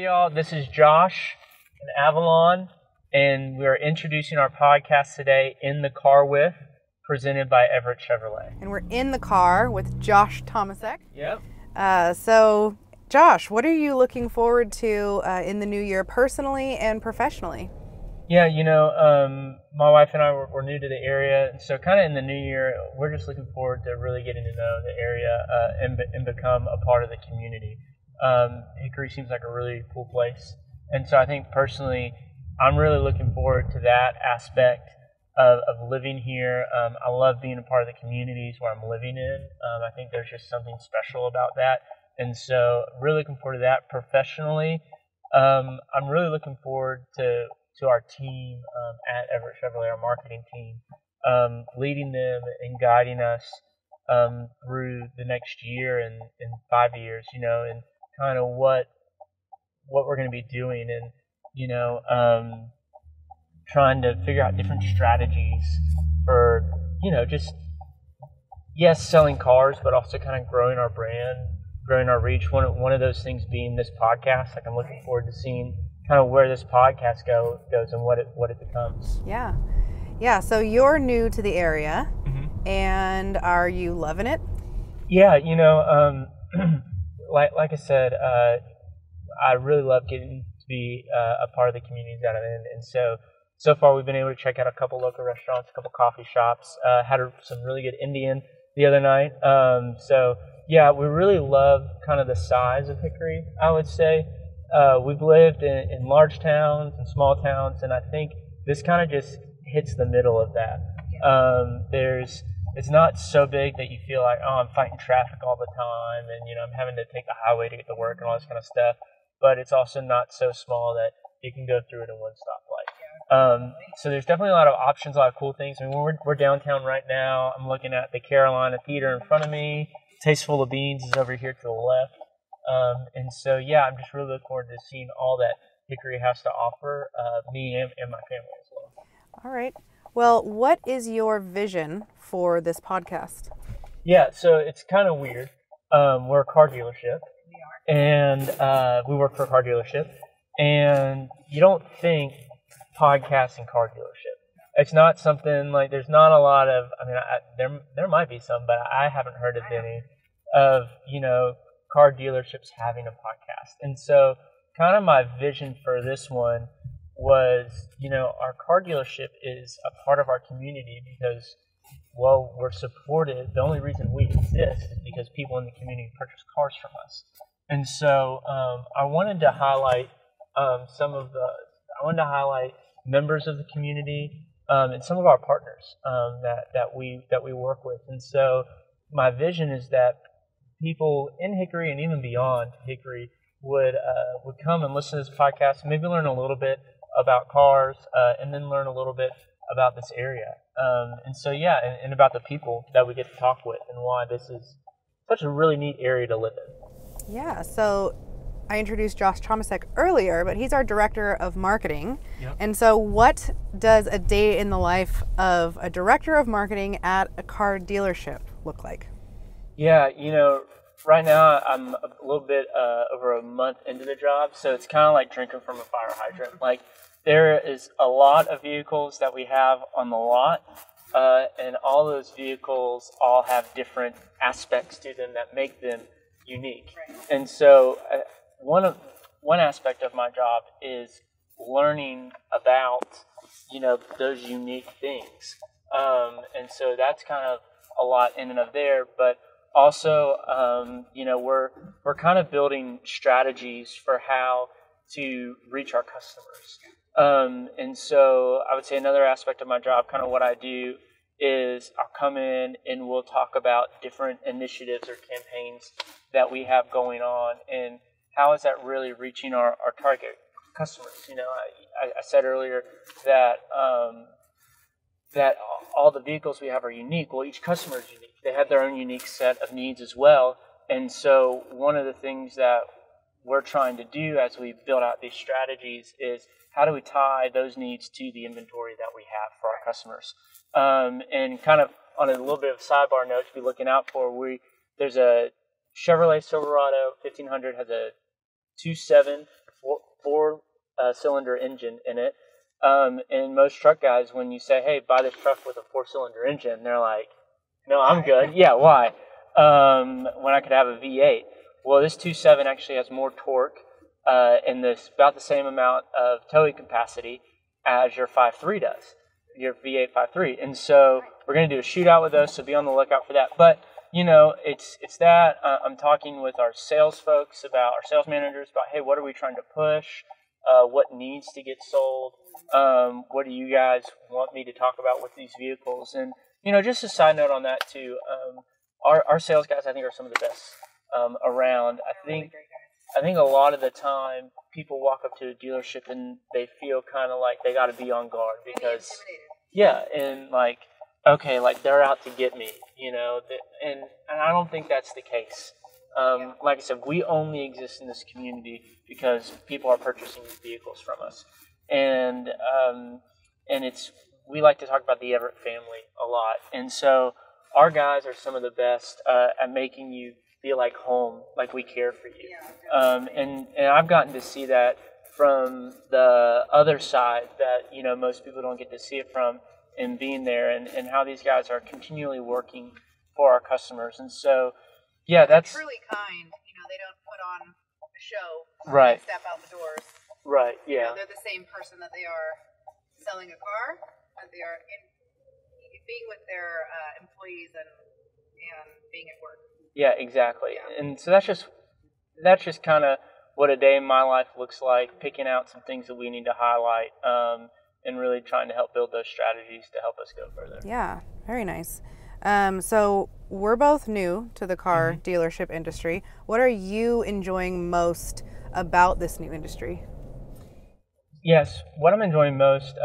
Hey y'all, this is Josh in Avalon, and we're introducing our podcast today, In the Car With, presented by Everett Chevrolet. And we're in the car with Josh Tomasek. Yep. So, Josh, what are you looking forward to in the new year personally and professionally? Yeah, my wife and I were new to the area, and so kind of in the new year, we're just looking forward to really getting to know the area and become a part of the community. Hickory seems like a really cool place, and so I think personally, I'm really looking forward to that aspect of living here. I love being a part of the communities where I'm living in. I think there's just something special about that, and so really looking forward to that. Professionally, I'm really looking forward to our team at Everett Chevrolet, our marketing team, leading them and guiding us through the next year and 5 years, and kind of what we're going to be doing, and trying to figure out different strategies for just selling cars, but also kind of growing our brand, growing our reach. One of those things being this podcast. Like, I'm looking forward to seeing kind of where this podcast goes and what it becomes. Yeah. So you're new to the area, and are you loving it? Yeah, like I said, I really love getting to be a part of the communities that I'm in, and so far we've been able to check out a couple local restaurants, a couple coffee shops. Had some really good Indian the other night. So yeah, we really love kind of the size of Hickory, I would say. We've lived in large towns and small towns, and I think this kind of just hits the middle of that. It's not so big that you feel like, oh, I'm fighting traffic all the time, and I'm having to take the highway to get to work and all this kind of stuff. But it's also not so small that you can go through it in one stoplight. So there's definitely a lot of options, a lot of cool things. I mean, we're downtown right now. I'm looking at the Carolina Theater in front of me. Tasteful of Beans is over here to the left. And so, yeah, I'm just really looking forward to seeing all that Hickory has to offer, me and my family as well. All right. Well, what is your vision for this podcast? Yeah, so it's kind of weird. We're a car dealership. We are. And we work for a car dealership. And you don't think podcasting car dealership. It's not something like, there's not a lot of, there might be some, but I haven't heard of any of, car dealerships having a podcast. And so kind of my vision for this one was, our car dealership is a part of our community because, well, we're supported. The only reason we exist is because people in the community purchase cars from us. And so I wanted to highlight members of the community and some of our partners that we work with. And so my vision is that people in Hickory and even beyond Hickory would come and listen to this podcast, maybe learn a little bit about cars, and then learn a little bit about this area. And so, yeah, and about the people that we get to talk with and why this is such a really neat area to live in. Yeah, so I introduced Josh Tomasek earlier, but he's our director of marketing. Yep. And so what does a day in the life of a director of marketing at a car dealership look like? Yeah, right now I'm a little bit over a month into the job, so it's kind of like drinking from a fire hydrant. Like, there is a lot of vehicles that we have on the lot, and all those vehicles all have different aspects to them that make them unique. Right. And so one aspect of my job is learning about, those unique things. And so that's kind of a lot in and of there, but also, we're kind of building strategies for how to reach our customers. And so I would say another aspect of my job, kind of what I do, is I'll come in and we'll talk about different initiatives or campaigns that we have going on and how is that really reaching our target customers. I said earlier that that all the vehicles we have are unique. Well, each customer is unique. They have their own unique set of needs as well. And so one of the things that we're trying to do as we build out these strategies is how do we tie those needs to the inventory that we have for our customers? And kind of on a little bit of a sidebar note to be looking out for, there's a Chevrolet Silverado 1500 has a 2.7 cylinder engine in it. And most truck guys, when you say, hey, buy this truck with a 4-cylinder engine, they're like, no, I'm good. Yeah, why? When I could have a V8. Well, this 2.7 actually has more torque and this about the same amount of towing capacity as your 5.3 does, your V8 5.3. And so we're going to do a shootout with those, so be on the lookout for that. But, it's that. I'm talking with our sales folks our sales managers about, hey, what are we trying to push? What needs to get sold? What do you guys want me to talk about with these vehicles? And, just a side note on that too, our sales guys, I think, are some of the best around. I think a lot of the time people walk up to a dealership and they feel kind of like they got to be on guard because, and like, okay, like they're out to get me, and I don't think that's the case. Like I said, we only exist in this community because people are purchasing these vehicles from us, and we like to talk about the Everett family a lot, and so our guys are some of the best at making you feel like home, like we care for you, and I've gotten to see that from the other side that most people don't get to see it from, and being there, and how these guys are continually working for our customers, and so. Yeah, that's truly kind. They don't put on a show. Right. And step out the doors. Right. Yeah. They're the same person that they are selling a car, that they are being with their employees and being at work. Yeah, exactly. Yeah. And so that's just kind of what a day in my life looks like. Picking out some things that we need to highlight, and really trying to help build those strategies to help us go further. Yeah. Very nice. So we're both new to the car dealership industry. What are you enjoying most about this new industry? Yes, what I'm enjoying most,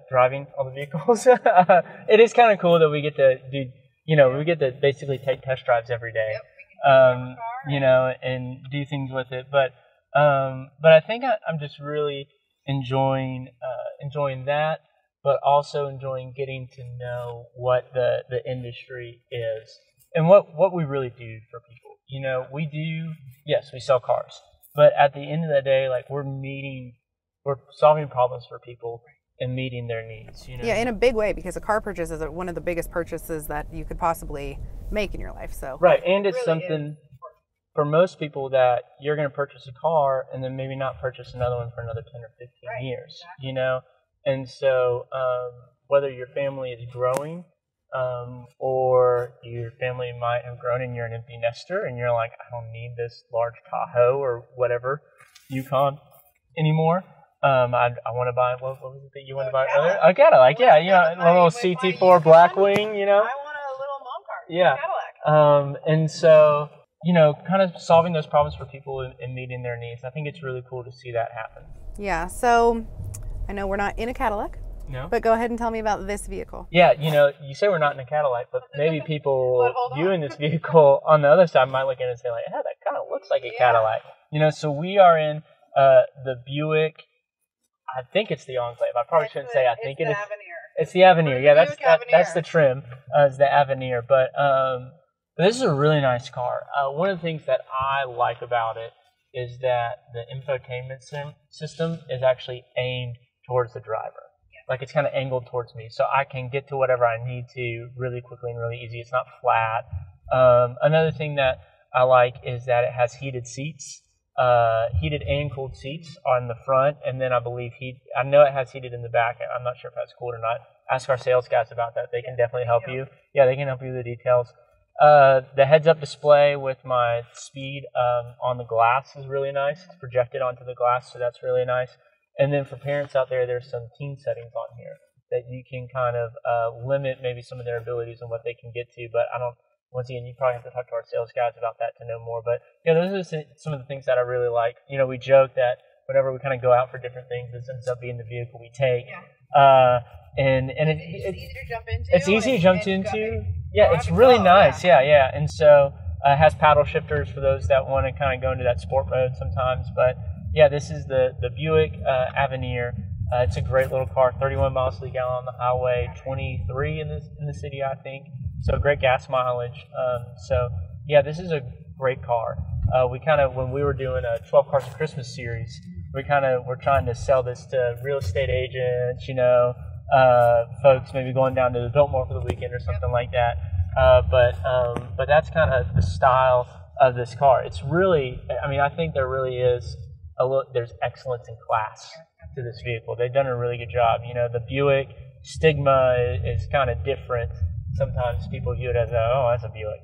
driving all the vehicles. It is kind of cool that we get to do, we get to basically take test drives every day, and do things with it. But I think I'm just really enjoying that. But also enjoying getting to know what the industry is and what we really do for people. We sell cars, but at the end of the day, like we're solving problems for people and meeting their needs. Yeah, in a big way, because a car purchase is one of the biggest purchases that you could possibly make in your life. So right, and it's really something for most people that you're going to purchase a car and then maybe not purchase another one for another 10 or 15 years. Exactly. And so whether your family is growing or your family might have grown and you're an empty nester and you're like, I don't need this large Tahoe or whatever Yukon anymore. I want to buy, what was it that you want to buy earlier? A Cadillac, a little CT4 Blackwing, I want a little mom car. Yeah. Cadillac. And so, kind of solving those problems for people and meeting their needs. I think it's really cool to see that happen. Yeah, so I know we're not in a Cadillac, but go ahead and tell me about this vehicle. Yeah, you say we're not in a Cadillac, but maybe people viewing this vehicle on the other side might look at it and say, like, that kind of looks like a Cadillac. So we are in the Buick, I think it's the Enclave. I probably shouldn't say I think it is. It's the Avenir. Yeah, that's the trim, is the Avenir. But this is a really nice car. One of the things that I like about it is that the infotainment system is actually aimed towards the driver. Like it's kind of angled towards me, so I can get to whatever I need to really quickly and really easy. It's not flat. Another thing that I like is that it has heated seats, heated and cooled seats on the front, and then I believe I know it has heated in the back. I'm not sure if that's cooled or not. Ask our sales guys about that. They can definitely help you. Yeah, they can help you with the details. The heads-up display with my speed on the glass is really nice. It's projected onto the glass, so that's really nice. And then for parents out there, there's some teen settings on here that you can kind of limit maybe some of their abilities and what they can get to. But once again, you probably have to talk to our sales guys about that to know more. But those are some of the things that I really like. We joke that whenever we kind of go out for different things, this ends up being the vehicle we take. And it's easy to jump into. It's easy to jump into. Yeah, it's really nice. Yeah. And so it has paddle shifters for those that want to kind of go into that sport mode sometimes. But yeah, this is the Buick Avenir. It's a great little car, 31 miles to the gallon on the highway, 23 in the city, I think. So great gas mileage. So yeah, this is a great car. We kind of, when we were doing a 12 Cars of Christmas series, we're trying to sell this to real estate agents, folks maybe going down to the Biltmore for the weekend or something like that. But that's kind of the style of this car. It's really, I think there really is there's excellence in class to this vehicle. They've done a really good job. The Buick stigma is kind of different. Sometimes people view it as that's a Buick,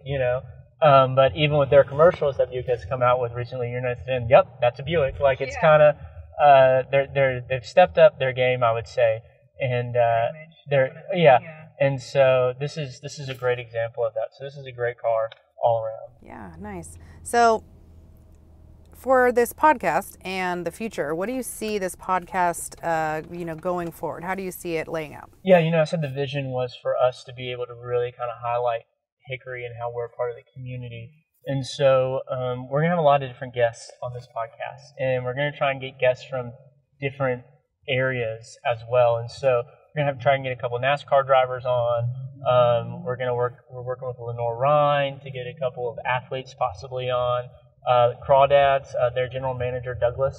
but even with their commercials that Buick has come out with recently, you're not saying, yep, that's a Buick. Like it's kind of, they've stepped up their game, I would say. And, and so this is a great example of that. So this is a great car all around. Yeah, nice. So for this podcast and the future, what do you see this podcast, going forward? How do you see it laying out? Yeah, I said the vision was for us to be able to really kind of highlight Hickory and how we're a part of the community. And so we're going to have a lot of different guests on this podcast, and we're going to try and get guests from different areas as well. And so we're going to try and get a couple of NASCAR drivers on. We're working with Lenore Ryan to get a couple of athletes possibly on. Crawdads, their general manager, Douglas,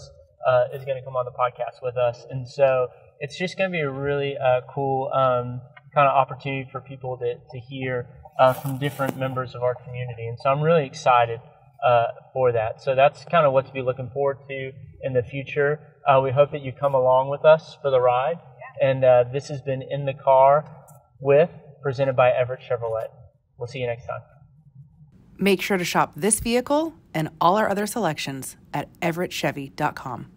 is going to come on the podcast with us. And so it's just going to be a really cool kind of opportunity for people to hear from different members of our community. And so I'm really excited for that. So that's kind of what to be looking forward to in the future. We hope that you come along with us for the ride. And this has been In the Car With, presented by Everett Chevrolet. We'll see you next time. Make sure to shop this vehicle and all our other selections at everettchevy.com.